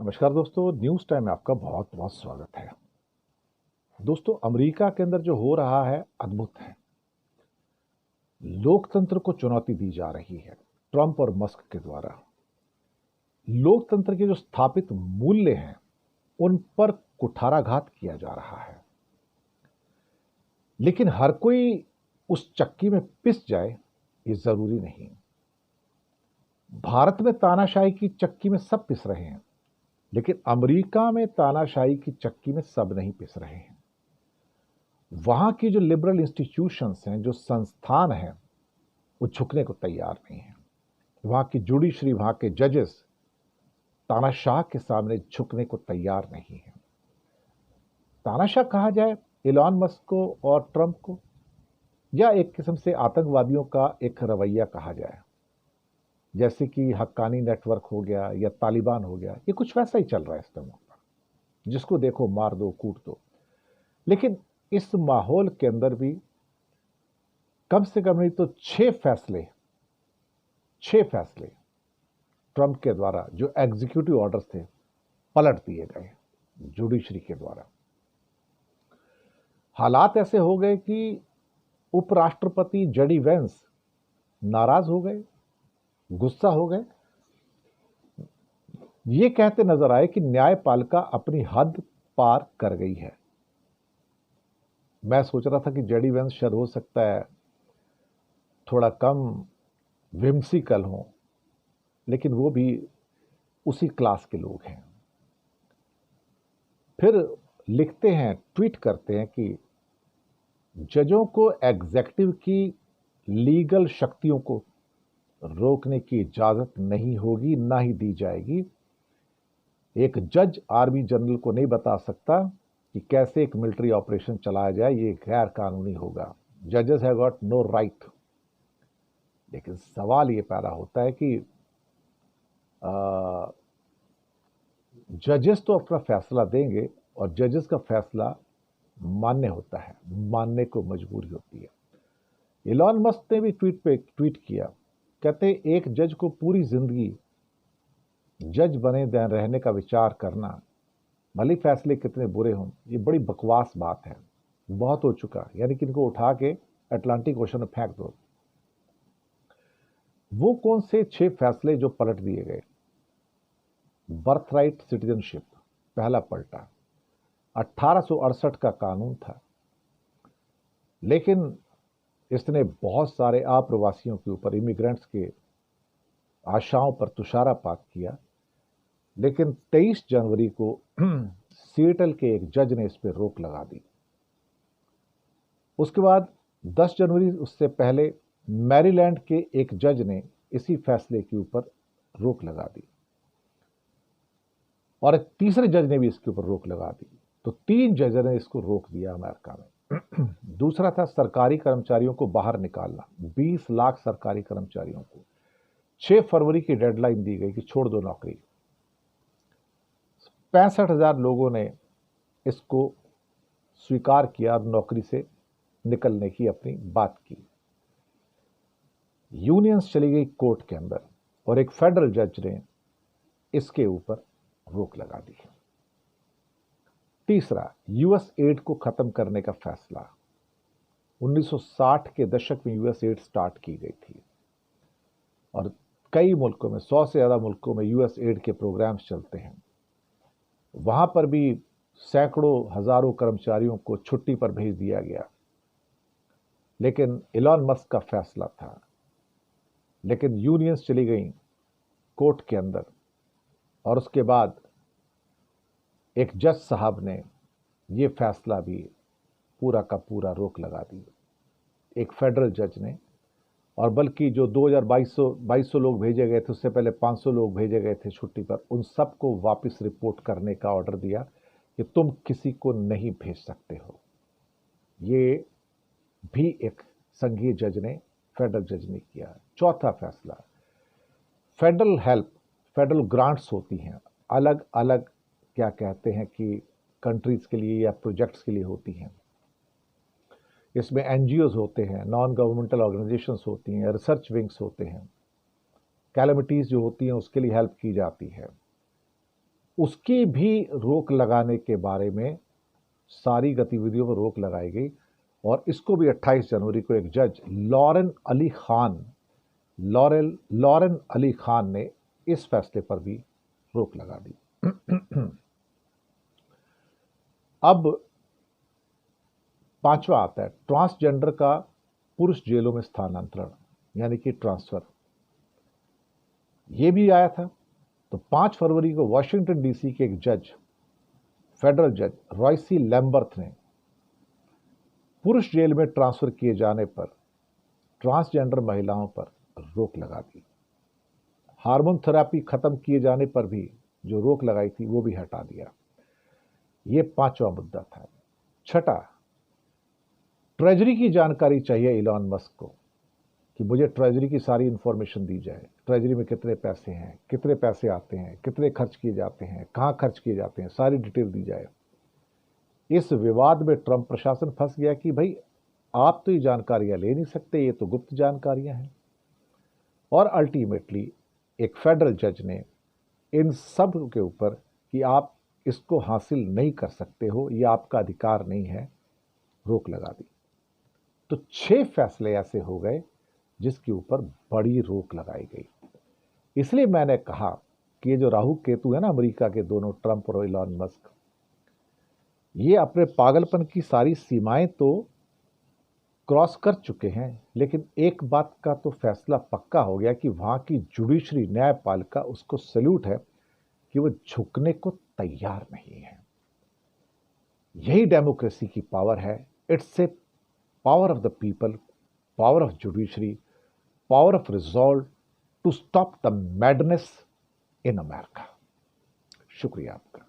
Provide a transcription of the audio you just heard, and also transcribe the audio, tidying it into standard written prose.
नमस्कार दोस्तों, news time में आपका बहुत बहुत स्वागत है। दोस्तों, अमेरिका के अंदर जो हो रहा है अद्भुत है। लोकतंत्र को चुनौती दी जा रही है ट्रंप और मस्क के द्वारा। लोकतंत्र के जो स्थापित मूल्य हैं उन पर कुठाराघात किया जा रहा है। लेकिन हर कोई उस चक्की में पिस जाए ये जरूरी नहीं। भारत में तानाशाही की चक्की में सब पिस रहे हैं, लेकिन अमेरिका में तानाशाही की चक्की में सब नहीं पिस रहे हैं। वहां की जो लिबरल इंस्टीट्यूशंस हैं, जो संस्थान हैं, वो झुकने को तैयार नहीं है। वहां की जुडिशरी, वहां के जजेस तानाशाह के सामने झुकने को तैयार नहीं है। तानाशाह कहा जाए इलॉन मस्क को और ट्रंप को, या एक किस्म से आतंकवादियों का एक रवैया कहा जाए, जैसे कि हक्कानी नेटवर्क हो गया या तालिबान हो गया, ये कुछ वैसा ही चल रहा है इस समय पर। जिसको देखो मार दो, कूट दो। लेकिन इस माहौल के अंदर भी कम से कम नहीं तो छह फैसले ट्रंप के द्वारा जो एग्जीक्यूटिव ऑर्डर्स थे पलट दिए गए जुडिशरी के द्वारा। हालात ऐसे हो गए कि उपराष्ट्रपति जेडी वेंस नाराज हो गए, गुस्सा हो गए। ये कहते नजर आए कि न्यायपालिका अपनी हद पार कर गई है। मैं सोच रहा था कि जेडी वेंस शायद हो सकता है थोड़ा कम विम्सिकल हो, लेकिन वो भी उसी क्लास के लोग हैं। फिर लिखते हैं, ट्वीट करते हैं कि जजों को एग्जेक्टिव की लीगल शक्तियों को रोकने की इजाजत नहीं होगी, ना ही दी जाएगी। एक जज आर्मी जनरल को नहीं बता सकता कि कैसे एक मिलिट्री ऑपरेशन चलाया जाए, ये गैर कानूनी होगा। जजेस हैव गॉट नो राइट। लेकिन सवाल ये पैदा होता है कि जजेस तो अपना फैसला देंगे और जजेस का फैसला मान्य होता है, मानने को मजबूरी होती है। इलॉन मस्क ने भी ट्वीट किया, कहते एक जज को पूरी जिंदगी जज बने रहने का विचार करना, भले फैसले कितने बुरे हों, ये बड़ी बकवास बात है। बहुत हो चुका, यानी कि इनको उठा के अटलांटिक ओशन में फेंक दो। वो कौन से 6 फैसले जो पलट दिए गए? बर्थराइट सिटीजनशिप पहला पलटा। 1868 का कानून था, लेकिन इसने बहुत सारे अप्रवासियों के ऊपर, इमिग्रेंट्स के आशाओं पर तुषारापात किया। लेकिन 23 जनवरी को सिएटल के एक जज ने इस पर रोक लगा दी। उसके बाद 10 जनवरी, उससे पहले मैरीलैंड के एक जज ने इसी फैसले के ऊपर रोक लगा दी, और एक तीसरे जज ने भी इसके ऊपर रोक लगा दी। तो 3 जज ने इसको रोक दिया अमेरिका में। दूसरा था सरकारी कर्मचारियों को बाहर निकालना, 20 लाख सरकारी कर्मचारियों को 6 फरवरी की डेडलाइन दी गई कि छोड़ दो नौकरी। 65,000 लोगों ने इसको स्वीकार किया और नौकरी से निकलने की अपनी बात की। यूनियंस चली गई कोर्ट के अंदर और एक फेडरल जज ने इसके ऊपर रोक लगा दी। तीसरा, यूएस एड को खत्म करने का फैसला। 1960 के दशक में यूएस एड स्टार्ट की गई थी और कई मुल्कों में, 100 से ज्यादा मुल्कों में यूएस एड के प्रोग्राम्स चलते हैं। वहां पर भी सैकड़ों हजारों कर्मचारियों को छुट्टी पर भेज दिया गया। लेकिन इलॉन मस्क का फैसला था। लेकिन यूनियंस चली गई कोर्ट के अंदर, और उसके बाद एक जज साहब ने यह फैसला भी पूरा का पूरा रोक लगा दी, एक फेडरल जज ने। और बल्कि जो 2200 लोग भेजे गए थे, उससे पहले 500 लोग भेजे गए थे छुट्टी पर, उन सबको वापस रिपोर्ट करने का ऑर्डर दिया कि तुम किसी को नहीं भेज सकते हो। ये भी एक संघीय जज ने, फेडरल जज ने किया। चौथा फैसला, फेडरल हेल्प, फेडरल ग्रांट्स होती हैं अलग अलग, क्या कहते हैं कि कंट्रीज के लिए या प्रोजेक्ट्स के लिए होती हैं। इसमें एनजीओज होते हैं, नॉन गवर्नमेंटल ऑर्गेनाइजेशंस होती हैं, रिसर्च विंग्स होते हैं। कैलेमिटीज जो होती हैं उसके लिए हेल्प की जाती है। उसकी भी रोक लगाने के बारे में सारी गतिविधियों पर रोक लगाई गई और इसको भी 28 जनवरी को एक जज लॉरेन अली खान ने इस फैसले पर भी रोक लगा दी। अब पांचवा आता है ट्रांसजेंडर का पुरुष जेलों में स्थानांतरण यानी कि ट्रांसफर। यह भी आया था। तो 5 फरवरी को वॉशिंगटन डीसी के एक जज, फेडरल जज रॉयसी लैम्बर्थ ने पुरुष जेल में ट्रांसफर किए जाने पर ट्रांसजेंडर महिलाओं पर रोक लगा दी। हार्मोन थेरेपी खत्म किए जाने पर भी जो रोक लगाई थी वो भी हटा दिया। यह 5वां मुद्दा था। छठा, ट्रेजरी की जानकारी चाहिए इलॉन मस्क को कि मुझे ट्रेजरी की सारी इंफॉर्मेशन दी जाए। ट्रेजरी में कितने पैसे हैं, कितने पैसे आते हैं, कितने खर्च किए जाते हैं, कहां खर्च किए जाते हैं, सारी डिटेल दी जाए। इस विवाद में ट्रंप प्रशासन फंस गया कि भाई आप तो ये जानकारियां ले नहीं सकते, ये तो गुप्त जानकारियां हैं। और अल्टीमेटली एक फेडरल जज ने इन सब के ऊपर कि आप इसको हासिल नहीं कर सकते हो, ये आपका अधिकार नहीं है, रोक लगा दी। तो 6 फैसले ऐसे हो गए जिसके ऊपर बड़ी रोक लगाई गई। इसलिए मैंने कहा कि ये जो राहु केतु है ना अमेरिका के दोनों, ट्रंप और इलॉन मस्क, ये अपने पागलपन की सारी सीमाएं तो क्रॉस कर चुके हैं, लेकिन एक बात का तो फैसला पक्का हो गया कि वहां की जुडिशरी, न्यायपालिका, उसको सैल्यूट है कि वो झुकने को तैयार नहीं है। यही डेमोक्रेसी की पावर है। It's a power of the people, power of judiciary, power of resolve to stop the madness in America. शुक्रिया आपका।